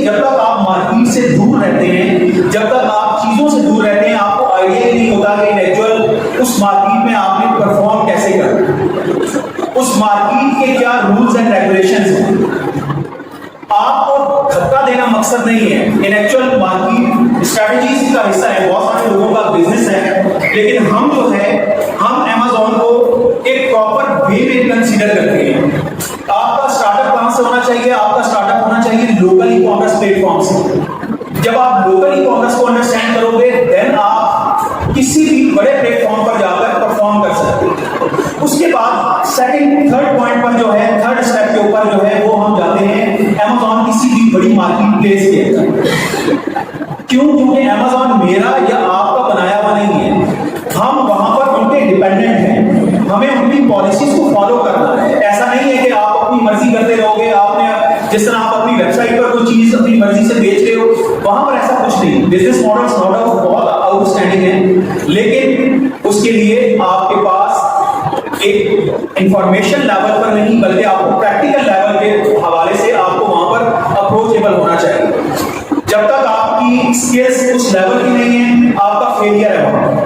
जब तक आप मार्केट से दूर रहते हैं, जब तक आप चीजों से दूर रहते हैं, आपको आइडिया ही नहीं होता कि एक्चुअल उस मार्केट में आपने परफॉर्म कैसे करना, उस मार्केट के क्या रूल्स एंड रेगुलेशंस हैं। आपको धक्का देना मकसद नहीं है। इन एक्चुअल मार्केट स्ट्रेटजीज का हिस्सा है, बहुत सारे लोगों का बिजनेस है, लेकिन हम जो है हम Amazon को एक प्रॉपर वे में कंसीडर करते हैं। आपका स्टार्टअप कहां से होना चाहिए? आपका स्टार्टअप होना चाहिए लोकल ई कॉमर्स प्लेटफॉर्म से। जब आप लोकल ई कॉमर्स को अंडरस्टैंड करोगे, देन आप किसी भी बड़े प्लेटफॉर्म पर जाकर परफॉर्म कर सकते हैं। उसके बाद सेकंड थर्ड पॉइंट पर जो है, थर्ड स्टेप के ऊपर जो है वो हम जाते हैं Amazon किसी भी बड़ी मार्केट प्लेस के अंदर। क्यों? क्योंकि Amazon मेरा या आपका बनाया हुआ नहीं है, हम वहां पर उनके डिपेंडेंट हैं, हमें उनकी पॉलिसीज को फॉलो करना है। ऐसा नहीं है कि आप अपनी मर्जी करते रहोगे। आपने जिस तरह आप अपनी वेबसाइट पर कोई चीज अपनी मर्जी से बेच रहे हो, वहां पर ऐसा कुछ नहीं। बिजनेस मॉडल्स नो डाउट बहुत आउटस्टैंडिंग है, लेकिन उसके लिए आपके पास एक इंफॉर्मेशन लेवल पर नहीं, बल्कि आपको प्रैक्टिकल लेवल के हवाले से आपको वहां पर अप्रोचेबल होना चाहिए। जब तक आपकी स्किल्स उस लेवल की नहीं है, आपका फेलियर है वहां।